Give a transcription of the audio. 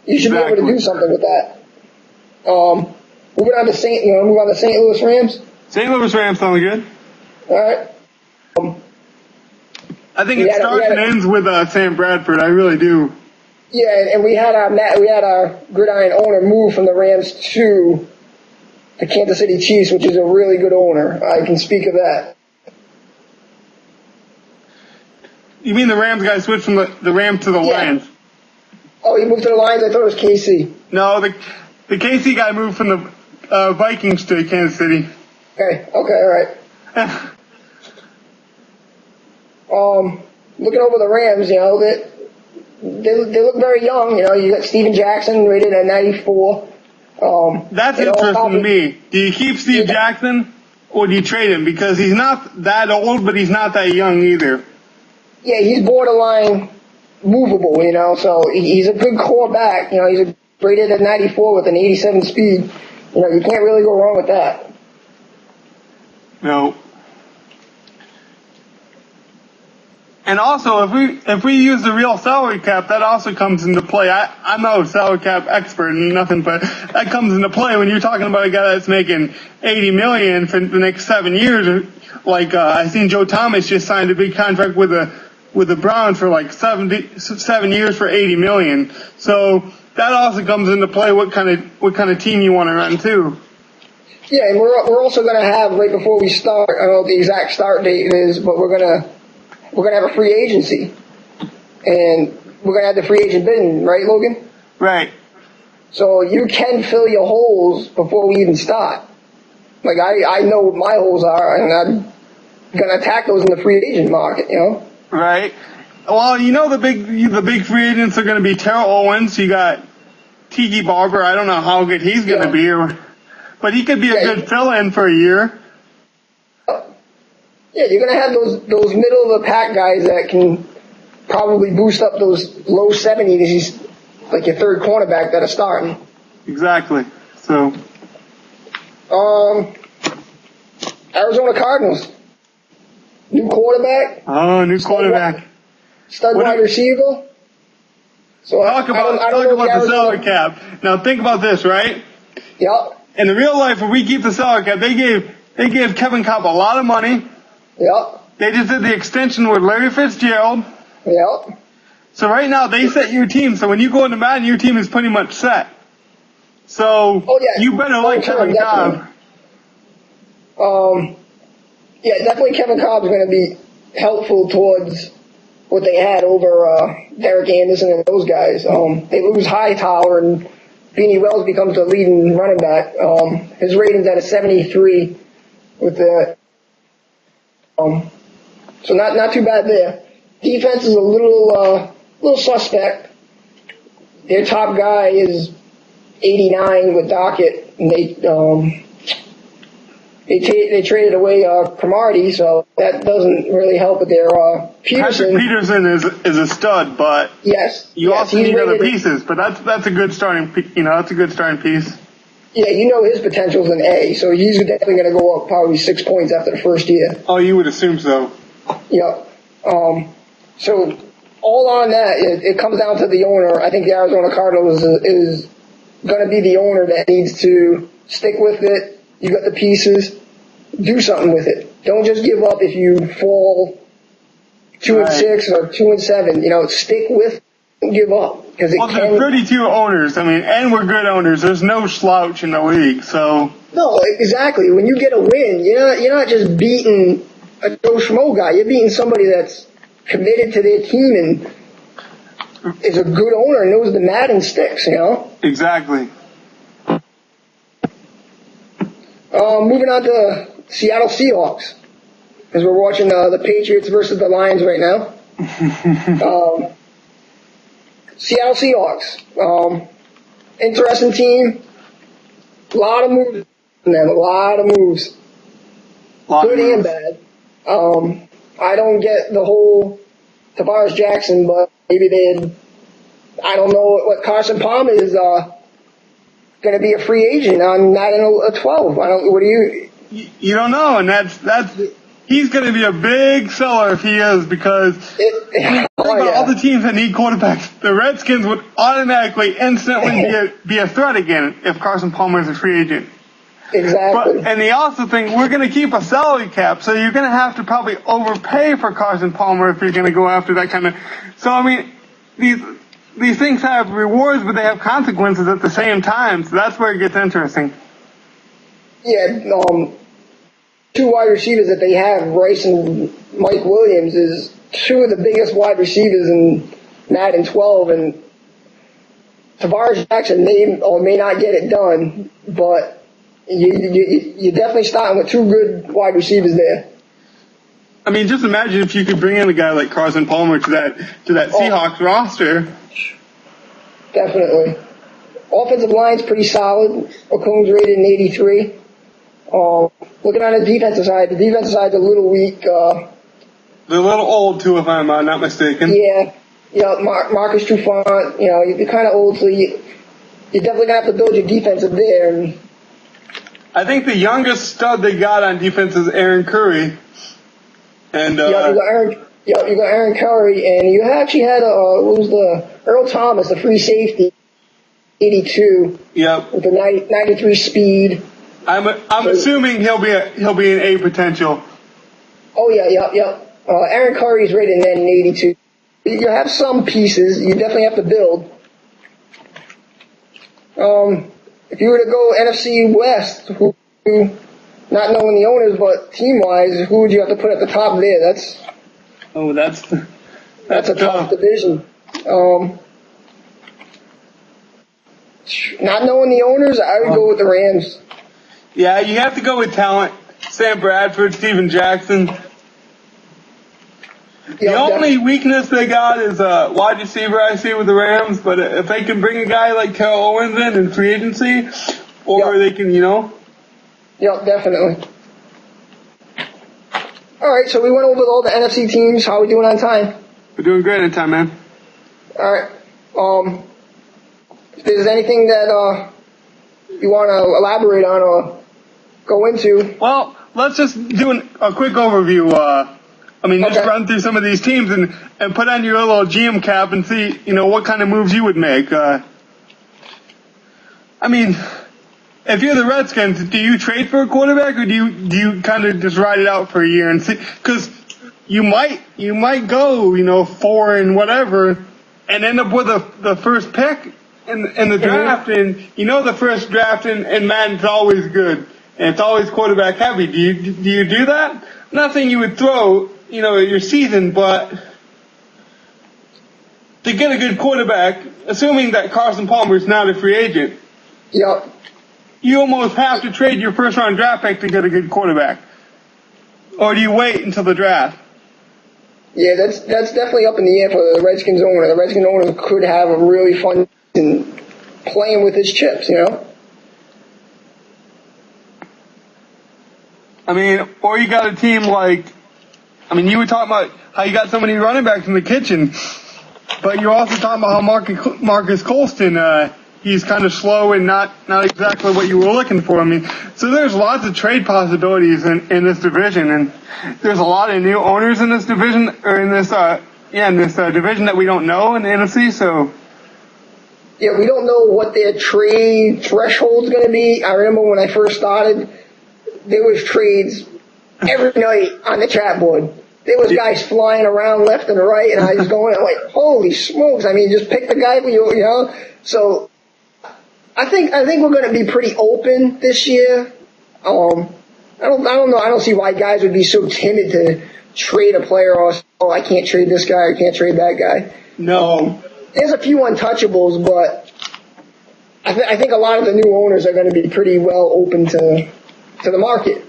You should be able to do something with that. Moving on to St. Louis Rams. St. Louis Rams sound good. All right. I think it starts and ends with Sam Bradford. I really do. Yeah, and we had our Gridiron owner move from the Rams to the Kansas City Chiefs, which is a really good owner. I can speak of that. You mean the Rams guy switched from the Rams to the Lions? Oh, he moved to the Lions? I thought it was KC. No, the KC guy moved from the Vikings to Kansas City. Okay, all right. Looking over the Rams, they look very young. You got Steven Jackson rated at 94. That's interesting to me. Do you keep Steve Jackson or do you trade him? Because he's not that old, but he's not that young either. Yeah, he's borderline movable, so he's a good core back. He's rated at 94 with an 87 speed. You can't really go wrong with that. No. And also, if we use the real salary cap, that also comes into play. I'm not a salary cap expert and nothing, but that comes into play when you're talking about a guy that's making $80 million for the next 7 years. Like I seen Joe Thomas just signed a big contract with the Browns for like 7 years for $80 million. So that also comes into play. What kind of team you want to run too. Yeah, and we're also going to have right before we start. I don't know what the exact start date is, but we're gonna have a free agency, and we're gonna have the free agent bidding, right, Logan? Right. So you can fill your holes before we even start. Like I know what my holes are, and I'm gonna attack those in the free agent market. Right. Well, the big free agents are gonna be Terrell Owens. You got Tiki Barber. I don't know how good he's gonna be, but he could be a good fill-in for a year. Yeah, you're going to have those middle-of-the-pack guys that can probably boost up those low 70s, like your third cornerback that are starting. Exactly. So. Arizona Cardinals. New quarterback. Oh, new quarterback. Stud wide receiver. So talk about the salary cap. Now think about this, right? Yep. In the real life, when we keep the salary cap, they gave Kevin Kolb a lot of money. Yep. They just did the extension with Larry Fitzgerald. Yep. So right now, they set your team. So when you go into Madden, your team is pretty much set. So you better like Kevin Kolb. Yeah, definitely Kevin Kolb is going to be helpful towards what they had over Derek Anderson and those guys. They lose Hightower, and Beanie Wells becomes the leading running back. His rating's at a 73 with the so not too bad there. Defense is a little suspect. Their top guy is 89 with Dockett, and they traded away Cromartie, so that doesn't really help with their Peterson. Patrick Peterson is a stud, but you also need other pieces. But that's a good starting. That's a good starting piece. Yeah, his potential's an A, so he's definitely going to go up probably 6 points after the first year. Oh, you would assume so. Yep. So all on that, it comes down to the owner. I think the Arizona Cardinals is going to be the owner that needs to stick with it. You got the pieces. Do something with it. Don't just give up if you fall 2-6 or 2-7. Stick with it and give up. There's 32 owners. And we're good owners. There's no slouch in the league. So no, exactly. When you get a win, you're not just beating a Joe Schmo guy. You're beating somebody that's committed to their team and is a good owner and knows the Madden sticks. Exactly. Moving on to Seattle Seahawks, as we're watching the Patriots versus the Lions right now. Seattle Seahawks, interesting team. A lot of moves, man. A lot of moves, good and bad. I don't get the whole Tavares Jackson, but maybe I don't know what Carson Palmer is going to be a free agent on Madden 12. What do you? You don't know, and that's he's going to be a big seller if he is, because think about all the teams that need quarterbacks. The Redskins would automatically, instantly be a threat again if Carson Palmer is a free agent. Exactly. And they also think we're going to keep a salary cap, so you're going to have to probably overpay for Carson Palmer if you're going to go after that kind of. So I mean, these things have rewards, but they have consequences at the same time. So that's where it gets interesting. Yeah, two wide receivers that they have, Rice and Mike Williams, is two of the biggest wide receivers in Madden 12, and Tavares Jackson may or may not get it done, but you're definitely starting with two good wide receivers there. I mean, just imagine if you could bring in a guy like Carson Palmer to that Seahawks roster. Definitely. Offensive line's pretty solid. Okun's rated in 83. Looking on the defensive side side's a little weak. They're a little old too, if I'm not mistaken. Yeah. Marcus Trufant, you're kind of old, so you're definitely going to have to build your defense there. And I think the youngest stud they got on defense is Aaron Curry. And you got Aaron Curry, and you actually had Earl Thomas, the free safety, 82. Yep. With the 93 speed. I'm assuming he'll be an A potential. Oh yeah. Aaron Curry's rated in 82. You have some pieces. You definitely have to build. If you were to go NFC West, not knowing the owners, but team-wise, who would you have to put at the top there? That's a tough division. Not knowing the owners, I would go with the Rams. Yeah, you have to go with talent. Sam Bradford, Steven Jackson. The only weakness they got is wide receiver, I see, with the Rams. But if they can bring a guy like Terrell Owens in free agency, or they can, Yep, definitely. All right, so we went over all the NFC teams. How are we doing on time? We're doing great on time, man. All right. If there's anything that you want to elaborate on or go into. Well, let's just do a quick overview. Just run through some of these teams and put on your little GM cap and see, what kind of moves you would make. If you're the Redskins, do you trade for a quarterback, or do you kind of just ride it out for a year and see? Because you might go, 4 and whatever, and end up with the first pick in the draft, and the first draft in Madden's always good, and it's always quarterback heavy. Do you do that? Nothing you would throw, your season, but to get a good quarterback, assuming that Carson Palmer is not a free agent. Yep. You almost have to trade your first-round draft pick to get a good quarterback. Or do you wait until the draft? Yeah, that's definitely up in the air for the Redskins owner. The Redskins owner could have a really fun season playing with his chips, Or you got a team like, you were talking about how you got so many running backs in the kitchen, but you're also talking about how Marcus Colston, he's kind of slow and not exactly what you were looking for. So there's lots of trade possibilities in this division, and there's a lot of new owners in this division, or in this division that we don't know in the NFC. So yeah, we don't know what their trade threshold's going to be. I remember when I first started, there was trades every night on the chat board. There was guys flying around left and right, and I was going like, holy smokes! Just pick the guy for you, So I think we're going to be pretty open this year. I don't know. I don't see why guys would be so timid to trade a player. Or I can't trade this guy. I can't trade that guy. No. There's a few untouchables, but I think a lot of the new owners are going to be pretty well open to the market.